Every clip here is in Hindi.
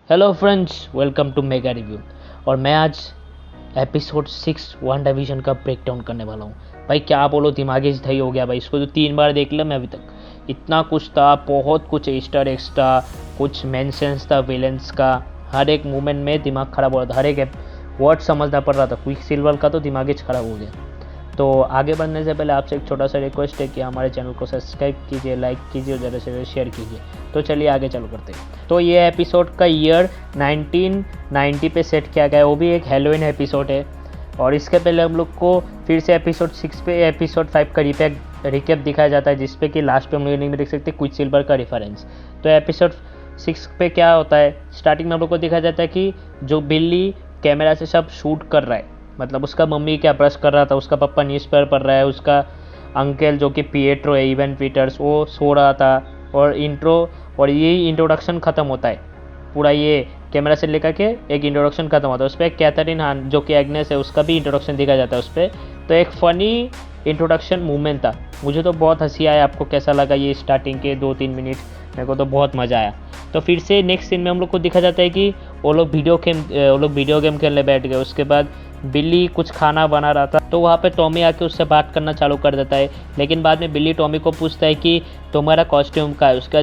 Hello friends, welcome to mega review. और मैं आज एपिसोड 6 वन डिवीजन का ब्रेक डाउन करने वाला हूँ। भाई क्या बोलो, दिमागी दही हो गया भाई। इसको तो 3 बार देख लिया मैं अभी तक। इतना कुछ था, बहुत कुछ ईस्टर एग्स था, कुछ मेंशंस था विलेंस का। हर एक मूवमेंट में दिमाग ख़राब हो रहा था, हर एक वर्ड समझना पड़ रहा था। क्विक सिल्वर का तो दिमाग ही ख़राब हो गया। तो आगे बढ़ने से पहले आपसे एक छोटा सा रिक्वेस्ट है कि हमारे चैनल को सब्सक्राइब कीजिए, लाइक कीजिए और ज़्यादा से ज़्यादा शेयर कीजिए। तो चलिए आगे चालू करते हैं। तो ये एपिसोड का ईयर 1990 पे सेट किया गया है, वो भी एक हेलोइन एपिसोड है। और इसके पहले हम लोग को फिर से एपिसोड 6 पे एपिसोड 5 का रिकैप दिखाया जाता है, जिसपे कि लास्ट पे हम लोग देख सकते हैं क्विक सिल्वर का रेफरेंस। तो एपिसोड 6 पे क्या होता है, स्टार्टिंग में हम लोग को दिखाया जाता है कि जो बिल्ली कैमरा से सब शूट कर रहा है, मतलब उसका मम्मी क्या ब्रश कर रहा था, उसका पापा न्यूज़पेपर पढ़ रहा है, उसका अंकल जो कि पिएट्रो है, इवन पीटर्स, वो सो रहा था। और यही इंट्रोडक्शन ख़त्म होता है। पूरा ये कैमरा से लेकर के एक इंट्रोडक्शन खत्म होता है। उस पर कैथरीन हान जो कि एग्नेस है, उसका भी इंट्रोडक्शन दिखाया जाता है उस पर। तो एक फ़नी इंट्रोडक्शन मूवमेंट था। मुझे तो बहुत हंसी आया। आपको कैसा लगा ये स्टार्टिंग के 2-3 मिनट? मेरे को तो बहुत मज़ा आया। तो फिर से नेक्स्ट सीन में हम लोग को दिखा जाता है कि वो लोग वीडियो गेम खेलने बैठ गए। उसके बाद बिल्ली कुछ खाना बना रहा था, तो वहाँ पे टॉमी आके उससे बात करना चालू कर देता है। लेकिन बाद में बिल्ली टॉमी को पूछता है कि तुम्हारा कॉस्ट्यूम का है। उसका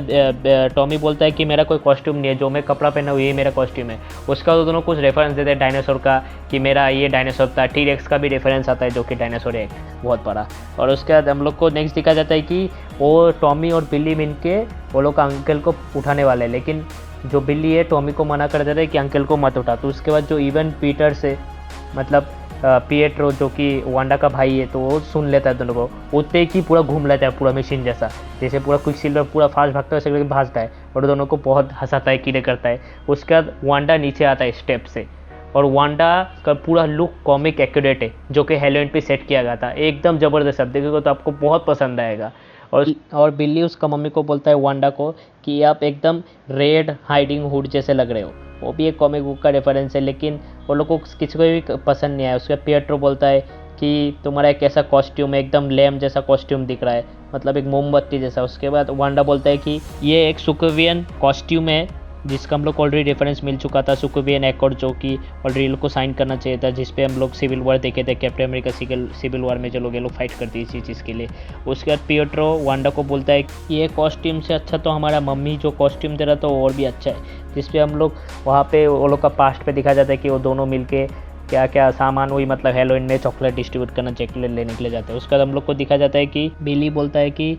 टॉमी बोलता है कि मेरा कोई कॉस्ट्यूम नहीं है, जो मैं कपड़ा पहना हुआ यही मेरा कॉस्ट्यूम है। उसका तो दोनों कुछ रेफरेंस देते हैं डायनासोर का, कि मेरा ये डायनासोर था। टी-रेक्स का भी रेफरेंस आता है, जो कि डायनासोर है बहुत बड़ा। और उसके बाद हम लोग को नेक्स्ट दिखा जाता है कि वो टॉमी और बिल्ली मिल के वो लोग अंकल को उठाने वाले हैं। लेकिन जो बिल्ली है टॉमी को मना कर देता है कि अंकल को मत उठा। तो उसके बाद जो इवन पीटर्स है, मतलब पिएट्रो जो कि वांडा का भाई है, तो वो सुन लेता है दोनों को। उतने की पूरा घूम लेता है, पूरा मशीन जैसा, जैसे पूरा क्विक सिल्वर पूरा फास्ट भागता है वैसे करके भागता है और दोनों को बहुत हंसाता है, कीड़े करता है। उसके बाद वांडा नीचे आता है स्टेप से, और वांडा का पूरा लुक कॉमिक एक्यूरेट है, जो कि हेलोइन पे सेट किया गया था। एकदम ज़बरदस्त, आप देखोगे तो आपको बहुत पसंद आएगा। और बिल्ली उसका मम्मी को बोलता है वांडा को कि आप एकदम रेड हाइडिंग हुड जैसे लग रहे हो। वो भी एक कॉमिक बुक का रेफरेंस है, लेकिन वो लोग को किसी को भी पसंद नहीं आया। उसका पिएट्रो बोलता है कि तुम्हारा एक ऐसा कॉस्ट्यूम है, एकदम लैम्प जैसा कॉस्ट्यूम दिख रहा है, मतलब एक मोमबत्ती जैसा। उसके बाद वांडा बोलता है कि ये एक सुकुवियन कॉस्ट्यूम है, जिसका हम लोग ऑलरेडी रेफरेंस मिल चुका था। सुकुवियन एकॉर्ड जो कि ऑलरेडी लोग को साइन करना चाहिए था, जिसपे हम लोग सिविल वॉर देखे थे, कैप्टन अमेरिका सिविल वॉर में जो लोग ये लोग फाइट करती है इसी चीज़ के लिए। उसके बाद पिएट्रो वांडा को बोलता है कि ये कॉस्ट्यूम से अच्छा तो हमारा मम्मी जो कॉस्ट्यूम दे रहा था वो और भी अच्छा है। जिसपे हम लोग वहाँ पे वो लोग का पास्ट पे दिखा जाता है कि वो दोनों मिलके क्या क्या सामान हुई, मतलब हेलोइन में चॉकलेट डिस्ट्रीब्यूट करना, चॉकलेट लेने के लिए जाते हैं। उसके बाद हम लोग को दिखा जाता है कि बिली बोलता है कि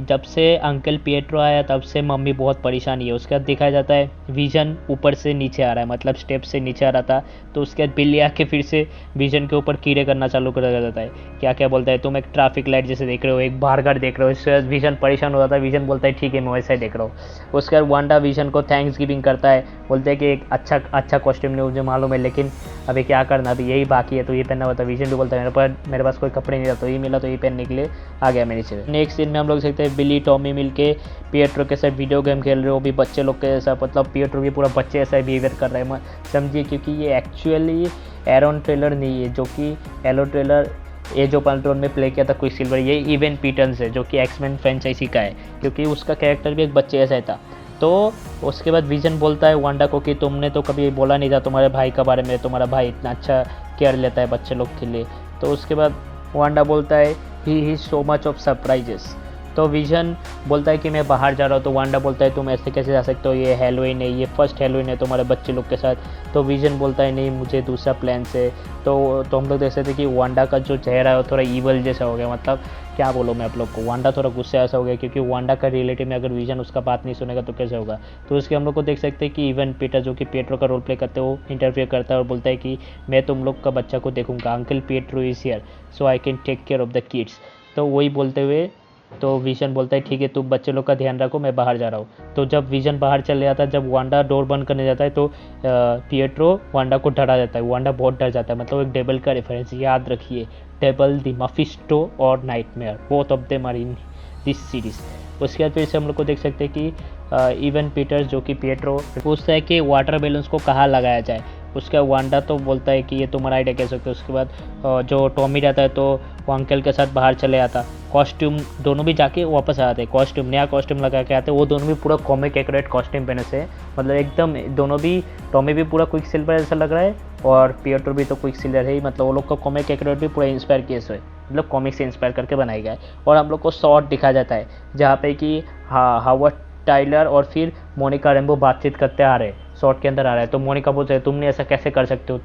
जब से अंकल पिएट्रो आया तब से मम्मी बहुत परेशानी है। उसके बाद दिखाया जाता है विजन ऊपर से नीचे आ रहा है, मतलब स्टेप से नीचे आ रहा था। तो उसके बाद बिल्ली आके फिर से विजन के ऊपर कीड़े करना चालू कर देता है। क्या क्या बोलता है, तुम एक ट्रैफिक लाइट जैसे देख रहे हो, एक बारगार देख रहे हो। इससे विजन परेशान हो जाता है। विजन बोलता है ठीक है मैं वैसा ही देख रहा हूँ। उसके बाद वांडा विजन को थैंक्स गिविंग करता है, बोलते हैं कि एक अच्छा कॉस्ट्यूम नहीं मुझे मालूम है, लेकिन अभी क्या करना, अभी यही बाकी है तो ये पहनना होता है। विजन भी बोलता है मेरे पास कोई कपड़े नहीं था, तो ये मिला तो ये पहनने के लिए आ गया मेरे नीचे। नेक्स्ट सीन में हम लोग देखते हैं बिली टॉमी मिलके पिएट्रो के साथ वीडियो गेम खेल रहे हो, भी बच्चे लोग के जैसा, मतलब पिएट्रो भी पूरा बच्चे जैसा बिहेवियर कर रहे हैं, समझिए। क्योंकि ये एक्चुअली एरॉन टेलर नहीं है, जो कि Aaron Taylor age of Ultron में प्ले किया था क्विक सिल्वर। ये इवन पीटर्स है, जो कि एक्समैन फ्रेंचाइजी का है, क्योंकि उसका कैरेक्टर भी एक बच्चे जैसा था। तो उसके बाद विजन बोलता है वांडा को कि तुमने तो कभी बोला नहीं था तुम्हारे भाई का बारे में, तुम्हारा भाई इतना अच्छा केयर लेता है बच्चे लोग के लिए। तो उसके बाद वांडा बोलता है he is so much of surprises. तो विजन बोलता है कि मैं बाहर जा रहा हूँ। तो वांडा बोलता है तुम ऐसे कैसे जा सकते हो, ये हेलोइन है, ये फर्स्ट हेलोइन है तुम्हारे बच्चे लोग के साथ। तो विजन बोलता है नहीं मुझे दूसरा प्लान से। तो हम लोग देख सकते थे कि वांडा का जो चेहरा है वो थोड़ा ईवल जैसा हो गया, मतलब क्या बोलूँ मैं आप लोग को, वांडा थोड़ा गुस्से ऐसा हो गया, क्योंकि वांडा का रिलेटिव में अगर विजन उसका बात नहीं सुनेगा तो कैसे होगा। तो उसके हम लोग को देख सकते हैं कि इवन पीटर जो कि पिएट्रो का रोल प्ले करते हैं, वो इंटरफेयर करता है और बोलता है कि मैं तुम लोग का बच्चा को देखूंगा, uncle Pietro is here so I can take care of the kids. तो वही बोलते हुए तो विजन बोलता है ठीक है तुम बच्चे लोग का ध्यान रखो, मैं बाहर जा रहा हूँ। तो जब विजन बाहर चले जाता है, जब वांडा डोर बंद करने जाता है, तो पिएट्रो वांडा को डरा जाता है। वांडा बहुत डर जाता है, मतलब एक डेबल का रेफरेंस याद रखिए, डेबल द मफिस्टो और Nightmare, both of them are in this series. उसके बाद फिर से हम लोग को देख सकते हैं कि इवन पीटर्स जो कि पिएट्रो पूछता है कि वाटर बैलून्स को कहाँ लगाया जाए। उसके बाद वांडा तो बोलता है कि ये तुम्हारा आइडिया कैसे होता है। उसके बाद जो टॉमी रहता है तो वो अंकल के साथ बाहर चले आता, कॉस्ट्यूम दोनों भी जाके वापस आ जाते, कॉस्ट्यूम नया कॉस्ट्यूम लगा के आते, वो दोनों भी पूरा कॉमिक एक्यूरेट कॉस्ट्यूम पहने से, मतलब एकदम दोनों भी, टॉमी भी पूरा क्विक सिल्वर ऐसा लग रहा है और पिएट्रो भी तो क्विक सिल्वर है ही, मतलब वो लोग का कॉमिक एक्यूरेट भी पूरा इंस्पायर किए से, मतलब कॉमिक से इंस्पायर करके बनाया गया है। और हम लोग को शॉट दिखाया जाता है जहाँ पे कि हावर्ड टाइलर और फिर मोनिका रेम्बो बातचीत करते आ रहे हैं, शॉट के अंदर आ रहा है। तो मोनिका बोलते हैं तुमने ऐसा कैसे कर सकते हो,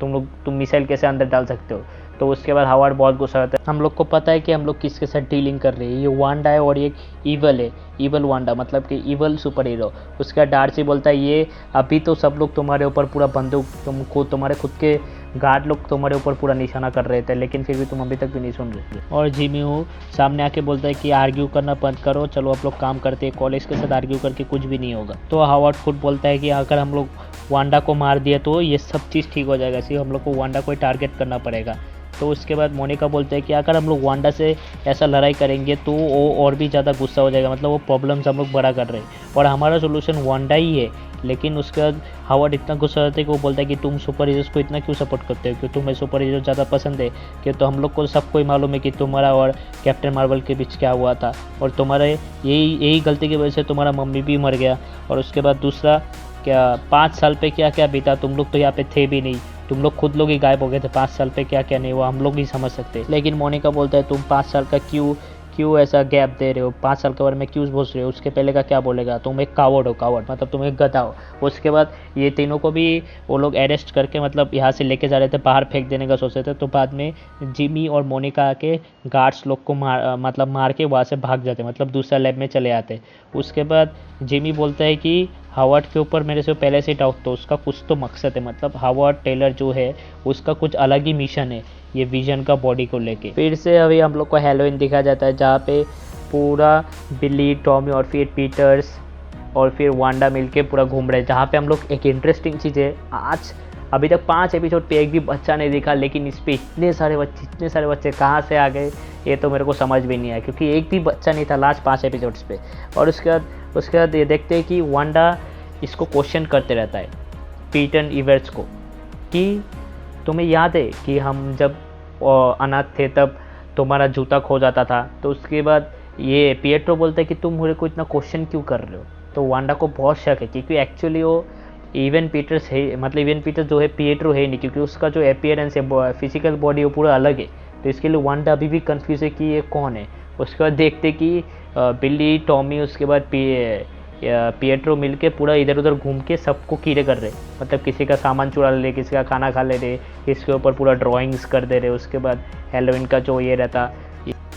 तुम मिसाइल कैसे अंदर डाल सकते हो। तो उसके बाद हावर्ड बहुत गुस्सा होता है, हम लोग को पता है कि हम लोग किसके साथ डीलिंग कर रहे हैं, ये वांडा है और ये ईवल है, ईवल वांडा मतलब कि ईवल सुपर हीरो। उसके बाद डार्सी बोलता है ये अभी तो सब लोग तुम्हारे ऊपर पूरा बंदूक, तुमको तुम्हारे खुद के गार्ड लोग तुम्हारे ऊपर पूरा निशाना कर रहे थे, लेकिन फिर भी तुम अभी तक भी नहीं सुन रहे। और जिमी हूँ सामने आके बोलता है कि आर्ग्यू करना बंद करो, चलो आप लोग काम करते हैं, कॉलेज के साथ आर्ग्यू करके कुछ भी नहीं होगा। तो हावर्ड खुद बोलता है कि अगर हम लोग वांडा को मार दिए तो ये सब चीज़ ठीक हो जाएगा, सिर्फ हम लोग को वांडा को टारगेट करना पड़ेगा। तो उसके बाद मोनिका बोलते हैं कि अगर हम लोग वांडा से ऐसा लड़ाई करेंगे तो वो और भी ज़्यादा गुस्सा हो जाएगा, मतलब वो प्रॉब्लम्स हम लोग बड़ा कर रहे हैं और हमारा सोल्यूशन वांडा ही है। लेकिन उसके बाद हावर्ड इतना गुस्सा होता है कि वो बोलता है कि तुम सुपर हीरोज़ को इतना क्यों सपोर्ट करते हो, क्यों तुम्हें सुपर हीरो ज़्यादा पसंद है, कि तो हम लोग को सबको ही मालूम है कि तुम्हारा और कैप्टन मार्वल के बीच क्या हुआ था और तुम्हारे यही गलती की वजह से तुम्हारा मम्मी भी मर गया। और उसके बाद दूसरा क्या 5 साल पे क्या क्या बीता, तुम लोग तो यहाँ पे थे भी नहीं, तुम लोग खुद लोग ही गायब हो गए थे, 5 साल पे क्या क्या नहीं हुआ हम लोग भी समझ सकते। लेकिन मोनिका बोलता है तुम 5 साल का क्यों ऐसा गैप दे रहे हो, 5 साल के बारे में क्यों बोल रहे हो, उसके पहले का क्या बोलेगा, तुम एक कावर्ड हो, कावर्ड मतलब तुम एक गधा हो। उसके बाद ये तीनों को भी वो लोग अरेस्ट करके मतलब यहाँ से लेके जा रहे थे, बाहर फेंक देने का सोच रहे थे। तो बाद में जिमी और मोनिका के गार्ड्स लोग को मार के वहाँ से भाग जाते, मतलब दूसरा लैब में चले आते। उसके बाद जिमी बोलता है कि हावर्ड के ऊपर मेरे से पहले से डाउट, तो उसका कुछ तो मकसद है, मतलब हावर्ड टेलर जो है उसका कुछ अलग ही मिशन है ये विजन का बॉडी को लेके। फिर से अभी हम लोग को हैलोवीन दिखा जाता है जहाँ पे पूरा बिली, टॉमी और फिर पीटर्स और फिर वांडा मिलके पूरा घूम रहे हैं। जहाँ पे हम लोग एक इंटरेस्टिंग चीज़ है, आज अभी तक 5 एपिसोड पे एक भी बच्चा नहीं दिखा, लेकिन इस पे इतने सारे बच्चे कहाँ से आ गए ये तो मेरे को समझ भी नहीं आया, क्योंकि एक भी बच्चा नहीं था लास्ट 5 एपिसोड्स पे। और उसके बाद ये देखते हैं कि वांडा इसको क्वेश्चन करते रहता है पीटन इवर्स को कि तुम्हें याद है कि हम जब अनाथ थे तब तुम्हारा जूता खो जाता था। तो उसके बाद ये पिएट्रो बोलता है कि तुम मेरे को इतना क्वेश्चन क्यों कर रहे हो। तो वांडा को बहुत शक है क्योंकि एक्चुअली वो इवन पीटर्स है, मतलब इवन पीटर्स जो है पिएट्रो है नहीं, क्योंकि उसका जो अपीयरेंस है फिजिकल बॉडी वो पूरा अलग है। तो इसके लिए वांडा अभी भी कंफ्यूज है कि ये कौन है। उसके बाद देखते कि बिल्ली, टॉमी, उसके बाद पिएट्रो मिलके पूरा इधर उधर घूम के सबको कीड़े कर रहे, मतलब किसी का सामान चुरा ले रहे, किसी का खाना खा ले रहे, इसके ऊपर पूरा ड्राइंग्स कर दे रहे। उसके बाद हैलोवीन का जो ये रहता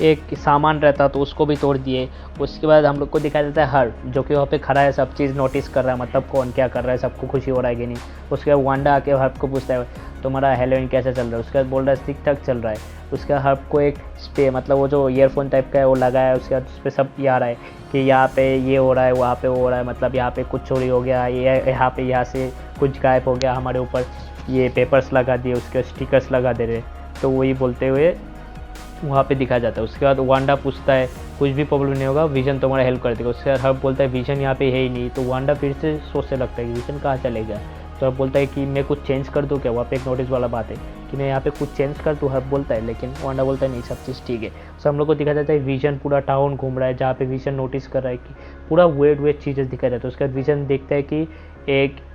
एक सामान रहता तो उसको भी तोड़ दिए। उसके बाद हम लोग को दिखाया जाता है हर जो कि वहाँ पे खड़ा है, सब चीज़ नोटिस कर रहा है, मतलब कौन क्या कर रहा है, सबको खुशी हो रहा है कि नहीं। उसके बाद वांडा आके हर्ब को पूछता है तुम्हारा हैलोवीन कैसे चल रहा है। उसके बाद बोल रहा है ठीक ठाक चल रहा है। उसके बाद हर्ब को एक स्टे, मतलब वो जो ईयरफोन टाइप का है वो लगाया है। उसके बाद उस पर सब ये आ रहा है कि यहाँ पे ये हो रहा है, वहाँ पे वो हो रहा है, मतलब यहाँ पे कुछ चोरी हो गया, यहाँ से कुछ गायब हो गया, हमारे ऊपर ये पेपर्स लगा दिए, उसके स्टिकर्स लगा दे रहे। तो वही बोलते हुए वहाँ पे दिखाया जाता है। उसके बाद वांडा पूछता है कुछ भी प्रॉब्लम नहीं होगा, विजन तुम्हारा हेल्प कर देगा। उसके बाद हर्ब बोलता है विजन यहाँ पे है ही नहीं। तो वांडा फिर से सोचने लगता है कि विजन कहाँ चलेगा। तो हर्ब बोलता है कि मैं कुछ चेंज कर दूँ क्या, वहाँ पे एक नोटिस वाला बात है कि मैं यहाँ पे कुछ चेंज कर दूँ, हर्ब बोलता है। लेकिन वांडा बोलता है नहीं सब चीज़ ठीक है। तो हम लोग को दिखाया जाता है विजन पूरा टाउन घूम रहा है, जहाँ पे विजन नोटिस कर रहा है कि पूरा वेट चीज़ें दिखाया जाता है। उसके बाद विजन देखता है कि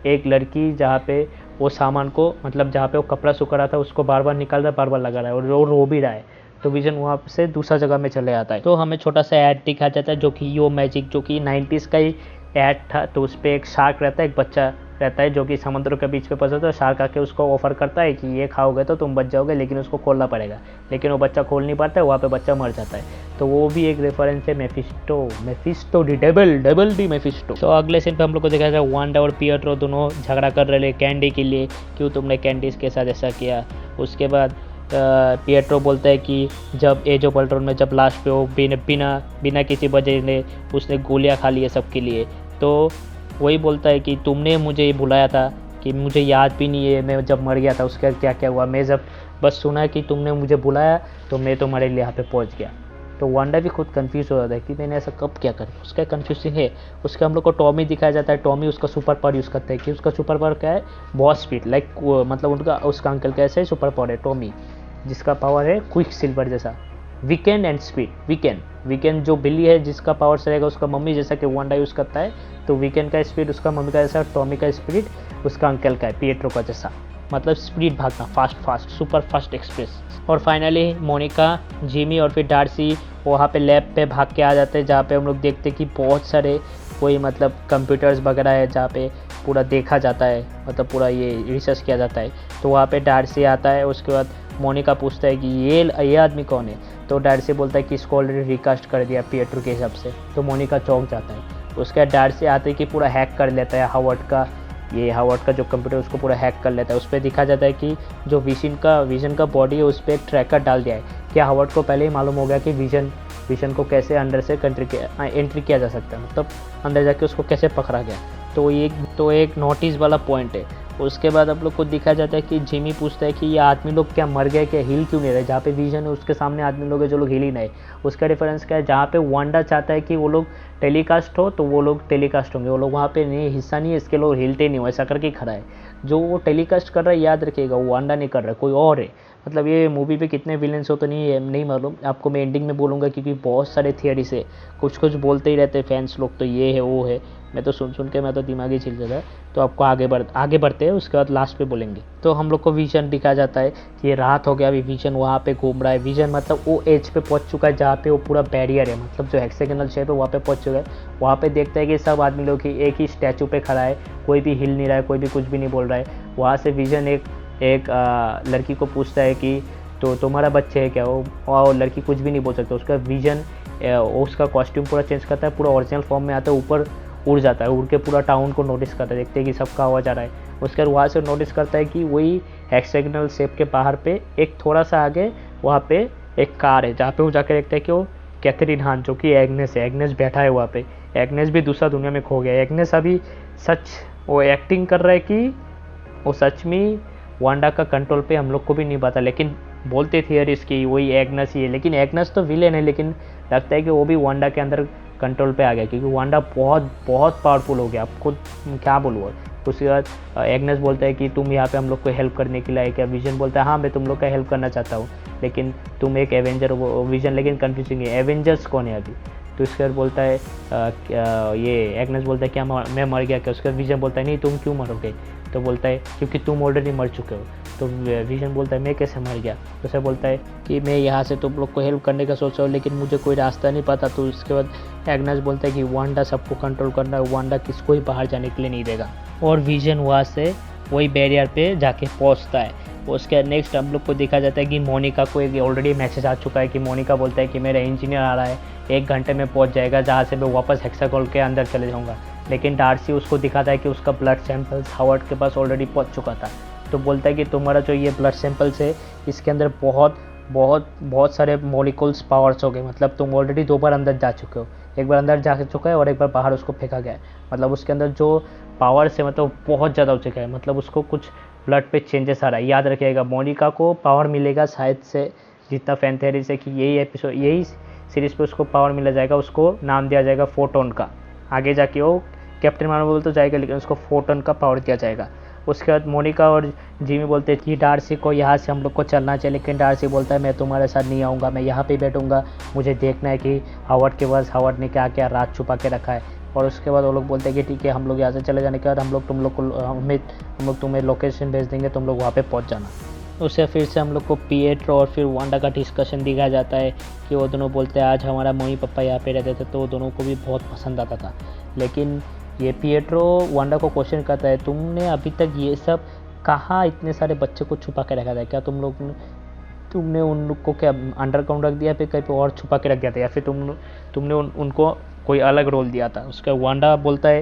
एक लड़की जहाँ पे वो सामान को, मतलब जहाँ पे वो कपड़ा सूखा रहा था उसको बार बार निकाल रहा है, बार बार लगा रहा है और वो रो भी रहा है। तो विजन वहाँ से दूसरा जगह में चले आता है। तो हमें छोटा सा ऐड दिखाया जाता है जो कि यो मैजिक, जो कि 90s का ही ऐड था। तो उस पर एक शार्क रहता है, एक बच्चा रहता है जो कि समुद्र के बीच पे फंसा था। शार्क आके उसको ऑफर करता है कि ये खाओगे तो तुम बच जाओगे, लेकिन उसको खोलना पड़ेगा। लेकिन वो बच्चा खोल नहीं पाता है, वहाँ पे बच्चा मर जाता है। तो वो भी एक रेफरेंस है मेफिस्टो डी मेफिस्टो। तो अगले सीन पे हम लोग को देखा जाए वांडा और पिएट्रो दोनों झगड़ा कर रहे कैंडी के लिए, क्यों तुमने कैंडीज के साथ ऐसा किया। उसके बाद पिएट्रो बोलता है कि जब एज ऑफ अल्ट्रॉन में जब लास्ट पे वो बिना किसी वजह ने उसने गोलियां खा ली है सबके लिए, तो वही बोलता है कि तुमने मुझे बुलाया था कि मुझे याद भी नहीं है मैं जब मर गया था उसके बाद क्या क्या हुआ। मैं जब बस सुना कि तुमने मुझे बुलाया तो मैं तुम्हारे लिए यहाँ पे पहुँच गया। तो वांडा भी खुद कंफ्यूज हो जाता है कि मैंने ऐसा कब क्या करा। उसका कंफ्यूजिंग है। उसके हम लोग को टॉमी दिखाया जाता है। टॉमी उसका सुपर पावर यूज़ करता है कि उसका सुपर पावर क्या है, बहुत स्पीड, लाइक मतलब उनका उसका अंकल कैसे सुपर पावर है टॉमी, जिसका पावर है क्विक सिल्वर जैसा, वीकेंड एंड स्पीड। वीकेंड जो बिल्ली है जिसका पावर से रहेगा उसका मम्मी जैसा कि वांडा यूज़ करता है, तो वीकेंड का स्पीड उसका मम्मी का जैसा, टॉमी का स्पीड उसका अंकल का है पिएट्रो का जैसा, मतलब स्पीड भागना, फास्ट सुपर फास्ट एक्सप्रेस। और फाइनली मोनिका, जिमी और फिर डार्सी वहाँ पे लैब पे भाग के आ जाते हैं, जहाँ पे हम लोग देखते हैं कि बहुत सारे कोई मतलब कंप्यूटर्स वगैरह है जहाँ पे पूरा देखा जाता है, मतलब पूरा ये रिसर्च किया जाता है। तो वहाँ पे डार्सी आता है। उसके बाद मोनिका पूछता है कि ये आदमी कौन है, तो डार्सी बोलता है कि इसको ऑलरेडी रिकास्ट कर दिया पिएट्रो के हिसाब से। तो मोनिका चौंक जाता है। उसके बाद डार्सी आते हैं कि पूरा हैक कर लेता है हावर्ड का जो कंप्यूटर उसको पूरा हैक कर लेता है। उस पर दिखा जाता है कि जो विजन का बॉडी है उस पर एक ट्रैकर डाल दिया है। क्या हावर्ड को पहले ही मालूम हो गया कि विजन को कैसे अंदर से एंट्री किया जा सकता है, मतलब अंदर जाके उसको कैसे पकड़ा गया। तो एक नोटिस वाला पॉइंट है। उसके बाद आप लोग को दिखा जाता है कि जिमी पूछता है कि ये आदमी लोग क्या मर गए, क्या हिल क्यों नहीं रहे, जहाँ पे विजन है उसके सामने आदमी लोग है जो लोग हिल ही नहीं। उसका रेफरेंस क्या है, जहाँ पे वांडा चाहता है कि वो लोग टेलीकास्ट हो तो वो लोग टेलीकास्ट होंगे, वो लोग वहाँ पे नहीं, हिस्सा नहीं है, इसके लोग हिलते नहीं हो, ऐसा करके खड़ा है। जो वो टेलीकास्ट कर रहा है याद रखिएगा, वो वांडा नहीं कर रहा है, कोई और है। मतलब ये मूवी पे कितने विलेंस हो तो नहीं मालूम, आपको मैं एंडिंग में बोलूँगा, क्योंकि बहुत सारे थियरी से कुछ बोलते ही रहते हैं फैंस लोग, तो ये है वो है, मैं तो सुन के मैं तो दिमाग ही छिल जाता है। तो आपको आगे बढ़ते हैं, उसके बाद लास्ट पे बोलेंगे। तो हम लोग को विजन दिखा जाता है कि ये रात हो गया, अभी विजन वहाँ पे घूम रहा है। विजन मतलब वो एज पे पहुँच चुका है जहाँ पे वो पूरा बैरियर है, मतलब जो हेक्सागोनल शेप है वहाँ पे पहुँच चुका है। वहाँ पे देखता है कि सब आदमी लोग ही एक ही स्टैचू पे खड़ा है, कोई भी हिल नहीं रहा है, कोई भी कुछ भी नहीं बोल रहा है। वहाँ से विजन एक लड़की को पूछता है कि तो तुम्हारा बच्चे है क्या, वो और लड़की कुछ भी नहीं बोल सकता। उसका विजन उसका कॉस्ट्यूम पूरा चेंज करता है, पूरा ओरिजिनल फॉर्म में आता है, ऊपर उड़ जाता है, उड़ के पूरा टाउन को नोटिस करता है, देखते हैं कि सबका आवाज़ आ रहा है। उसके बाद वहाँ से नोटिस करता है कि वही हेक्सागोनल शेप के बाहर पे एक थोड़ा सा आगे वहाँ पे एक कार है, जहाँ पे वो जाकर देखता है कि वो कैथरीन हान जो कि एग्नेस है, एग्नेस बैठा है वहाँ पे। एग्नेस भी दूसरा दुनिया में खो गया। एग्नेस अभी सच वो एक्टिंग कर रहा है कि वो सच में वांडा का कंट्रोल पे, हम लोग को भी नहीं पता, लेकिन बोलते थियरीज की वही एग्नेस ही है। लेकिन एग्नेस तो विलेन है, लेकिन लगता है कि वो भी वांडा के अंदर कंट्रोल पे आ गया, क्योंकि वांडा बहुत पावरफुल हो गया। आपको क्या बोलूँ। उसके बाद एग्नेस बोलता है कि तुम यहाँ पे हम लोग को हेल्प करने के लिए आए क्या। विजन बोलता है हाँ मैं तुम लोग का हेल्प करना चाहता हूँ, लेकिन तुम एक एवेंजर हो। विजन लेकिन कन्फ्यूजिंग है, एवेंजर्स कौन है अभी। तो उसके बाद बोलता है ये एग्नेस बोलता है क्या मैं मर गया क्या। उसके बाद विजन बोलता है नहीं तुम क्यों मरोगे, तो बोलता है क्योंकि तुम ऑलरेडी मर चुके हो। तो विजन बोलता है मैं कैसे मर गया। तो उसे बोलता है कि मैं यहाँ से तुम लोग को हेल्प करने का सोच रहा हूँ, लेकिन मुझे कोई रास्ता नहीं पता। तो उसके बाद एग्नेस बोलता है कि वांडा सबको कंट्रोल करना है, वांडा किसको ही बाहर जाने के लिए नहीं देगा। और विजन वहाँ से वही बैरियर पे जाके पहुँचता है। उसके नेक्स्ट हम लोग को देखा जाता है कि मोनिका को एक ऑलरेडी मैसेज आ चुका है कि मोनिका बोलता है कि मेरा इंजीनियर आ रहा है, 1 घंटे में पहुंच जाएगा, जहाँ से मैं वापस हेक्सागोनल के अंदर चले जाऊंगा। लेकिन डार्सी उसको दिखाता है कि उसका ब्लड सैंपल्स हावर्ड के पास ऑलरेडी पहुंच चुका था। तो बोलता है कि तुम्हारा जो ये ब्लड सैंपल्स है इसके अंदर बहुत सारे मॉलिक्यूल्स पावर्स हो गए, मतलब तुम ऑलरेडी 2 बार अंदर जा चुके हो, एक बार अंदर जा चुका है और एक बार बाहर उसको फेंका गया है। मतलब उसके अंदर जो पावर्स है मतलब बहुत ज़्यादा हो चुका है, मतलब उसको कुछ ब्लड पे चेंजेस आ रहा है। याद रखिएगा मोनिका को पावर मिलेगा शायद से, जितना फैन थ्योरी से कि यही सीरीज़ पे उसको पावर मिला जाएगा, उसको नाम दिया जाएगा फोटोन का। आगे जाके वो कैप्टन मार्वल तो जाएगा, लेकिन उसको फोटोन का पावर दिया जाएगा। उसके बाद मोनिका और जिमी बोलते हैं कि डार्सी को यहाँ से हम लोग को चलना चाहिए, लेकिन डार्सी बोलता है मैं तुम्हारे साथ नहीं आऊँगा, मैं यहाँ पे बैठूँगा, मुझे देखना है कि हावर्ड के पास हावर्ड ने क्या क्या राज छुपा के रखा है। और उसके बाद वो लोग बोलते हैं कि ठीक है हम लोग यहाँ से चले जाने के बाद हम लोग तुम्हें लोकेशन भेज देंगे, तुम लोग वहाँ पे पहुँच जाना। उससे फिर से हम लोग को पिएट्रो और फिर वांडा का डिस्कशन दिखाया जाता है कि वो दोनों बोलते हैं आज हमारा मम्मी पापा यहाँ पे रहते थे, तो वो दोनों को भी बहुत पसंद आता था। लेकिन ये पिएट्रो वांडा को क्वेश्चन करता है तुमने अभी तक ये सब कहाँ इतने सारे बच्चे को छुपा के रखा था, क्या तुमने उन लोग को क्या अंडरग्राउंड रख दिया, फिर कहीं पे और छुपा के रख दिया था, या फिर तुमने उनको कोई अलग रोल दिया था। उसका वांडा बोलता है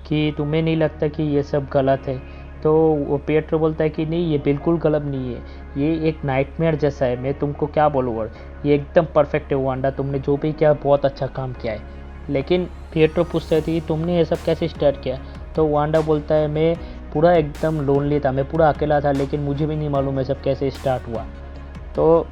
कि तुम्हें नहीं लगता कि ये सब गलत है। तो वो पिएट्रो बोलता है कि नहीं ये बिल्कुल गलत नहीं है, ये एक नाइटमेयर जैसा है, मैं तुमको क्या बोलूँ, और ये एकदम परफेक्ट है वांडा, तुमने जो भी किया बहुत अच्छा काम किया है। लेकिन पिएट्रो पूछते थे कि तुमने ये सब कैसे स्टार्ट किया। तो वांडा बोलता है मैं पूरा एकदम लोनली था, मैं पूरा अकेला था, लेकिन मुझे भी नहीं मालूम ये सब कैसे स्टार्ट हुआ। तो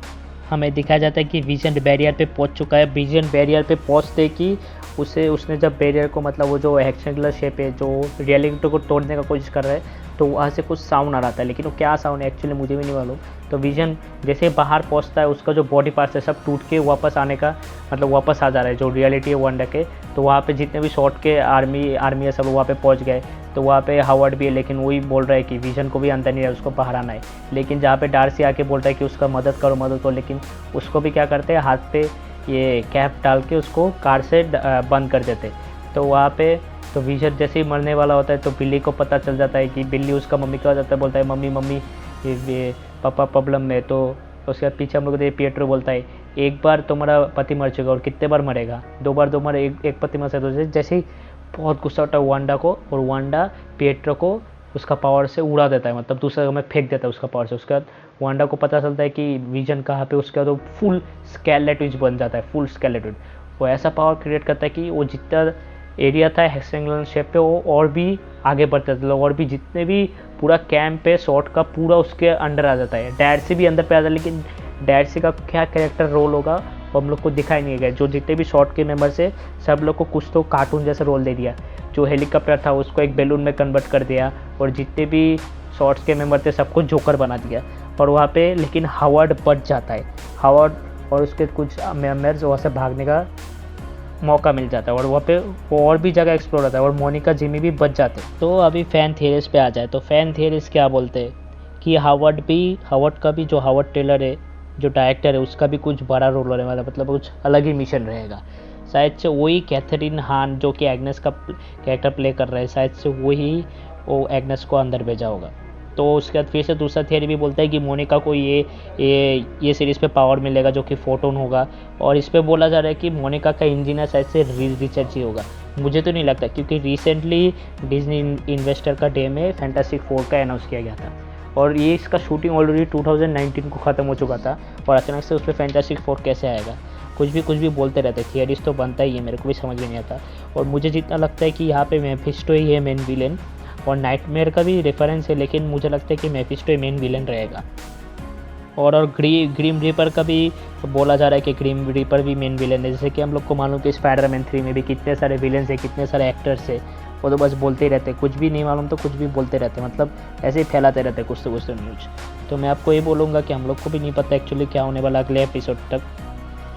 हमें दिखाया जाता है कि विजन बैरियर पे पहुंच चुका है। विजन बैरियर पे पहुंचते कि उसने जब बैरियर को मतलब वो जो हेक्सागोनल शेप है जो रियलिटी को तोड़ने का कोशिश कर रहा है, तो वहाँ से कुछ साउंड आ रहा था, लेकिन वो क्या साउंड है एक्चुअली मुझे भी नहीं मालूम। तो विजन जैसे बाहर पहुँचता है, उसका जो बॉडी पार्ट्स है सब टूट के वापस आने का मतलब वापस आ जा रहा है जो रियलिटी है वांडा के। तो वहाँ पे जितने भी शॉर्ट के आर्मी है सब वहाँ पे पहुँच गए। तो वहाँ पे हावर्ड भी है, लेकिन वही बोल रहा है कि विजन को भी अंदर नहीं है, उसको बाहर आना है। लेकिन जहाँ पे डार्सी आके बोलता है कि उसका मदद करो, लेकिन उसको भी क्या करते हैं, हाथ पे ये कैप डाल के उसको कार से बंद कर देते। तो वहाँ पे तो विजन जैसे ही मरने वाला होता है तो बिल्ली को पता चल जाता है कि बिल्ली उसका मम्मी का जाता है, बोलता है मम्मी ये पापा प्रॉब्लम में। तो उसके बाद पीछे हम लोग को पिएट्रो बोलता है एक बार तुम्हारा पति मर चुका और कितने बार मरेगा, 2 बार एक पति मर सकता है। जैसे ही बहुत गुस्सा होता है वांडा को, और वांडा पिएट्रो को उसका पावर से उड़ा देता है, मतलब दूसरे जगह में फेंक देता है उसका पावर से। उसके बाद वांडा को पता चलता है कि विजन कहाँ पे, उसके बाद वो फुल स्केलेटन बन जाता है, फुल स्केलेटन। वो ऐसा पावर क्रिएट करता है कि वो जितना एरिया था हेक्सागोनल शेप पे वो और भी आगे बढ़ता था, और भी जितने भी पूरा कैंप पे शॉर्ट का पूरा उसके अंडर आ जाता है। डैड भी अंदर पे आ जाता है, लेकिन डैड का क्या कैरेक्टर रोल होगा वो हम लोग को दिखाई नहीं गया। जो जितने भी शॉर्ट के मेंबर्स है सब लोग को कुछ तो कार्टून जैसा रोल दे दिया। जो हेलीकॉप्टर था उसको एक बैलून में कन्वर्ट कर दिया, और जितने भी शॉर्ट्स के मेंबर थे सबको जोकर बना दिया। और वहाँ पे लेकिन हावर्ड बच जाता है, हावर्ड और उसके कुछ मेंबर्स वहाँ से भागने का मौका मिल जाता है, और वहाँ पे वो और भी जगह एक्सप्लोर होता है, और मोनिका जिमी भी बच जाते हैं। तो अभी फ़ैन थियरीज पे आ जाए तो फ़ैन थियरीज क्या बोलते हैं कि हावर्ड का भी जो हावर्ड टेलर है जो डायरेक्टर है उसका भी कुछ बड़ा रोल होने वाला, मतलब कुछ अलग ही मिशन रहेगा। शायद से वही कैथरीन हान जो कि एग्नेस का कैरेक्टर प्ले कर रहा है, शायद से वही वो एग्नेस को अंदर भेजा होगा। तो उसके बाद फिर से दूसरा थियरी भी बोलता है कि मोनिका को ये सीरीज़ पे पावर मिलेगा जो कि फोटोन होगा, और इस पे बोला जा रहा है कि मोनिका का इंजीनियर शायद से रीड रिचर्ड ही होगा। मुझे तो नहीं लगता, क्योंकि रिसेंटली डिज्नी इन्वेस्टर का डे में फैंटास्टिक 4 का अनाउंस किया गया था, और ये इसका शूटिंग ऑलरेडी 2019 को ख़त्म हो चुका था, और अचानक से उस पर फैंटास्टिक 4 कैसे आएगा। कुछ भी बोलते रहते, थियरीज तो बनता ही है, मेरे को भी समझ में नहीं आता। और मुझे जितना लगता है कि यहाँ पे मेफिस्टो ही है मेन विलेन, और नाइटमेयर का भी रेफरेंस है, लेकिन मुझे लगता है कि मेफिस्टो ही मेन विलेन रहेगा। और ग्रीम रीपर का भी बोला जा रहा है कि ग्रीम रीपर भी मेन विलेन है। जैसे कि हम लोग को मालूम कि स्पाइडरमैन 3 में भी कितने सारे विलेंस हैं, कितने सारे एक्टर्स हैं, वो तो बस बोलते ही रहते, कुछ भी नहीं मालूम तो कुछ भी बोलते रहते, मतलब ऐसे ही फैलाते रहते कुछ तो न्यूज़। तो मैं आपको ये बोलूँगा कि हम लोग को भी नहीं पता एक्चुअली क्या होने वाला अगले एपिसोड तक।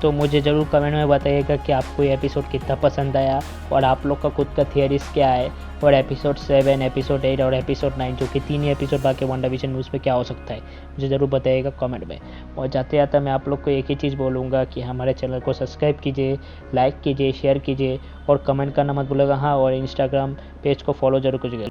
तो मुझे ज़रूर कमेंट में बताइएगा कि आपको ये एपिसोड कितना पसंद आया, और आप लोग का खुद का थियरीज क्या है, और एपिसोड 7, एपिसोड 8 और एपिसोड 9 जो कि 3 ही एपिसोड बाकी WandaVision में, उसमें क्या हो सकता है मुझे ज़रूर बताइएगा कमेंट में। और जाते मैं आप लोग को एक ही चीज़ बोलूँगा कि हमारे चैनल को सब्सक्राइब कीजिए, लाइक कीजिए, शेयर कीजिए, और कमेंट करना मत भूलिएगा। हाँ, और इंस्टाग्राम पेज को फॉलो जरूर कीजिएगा।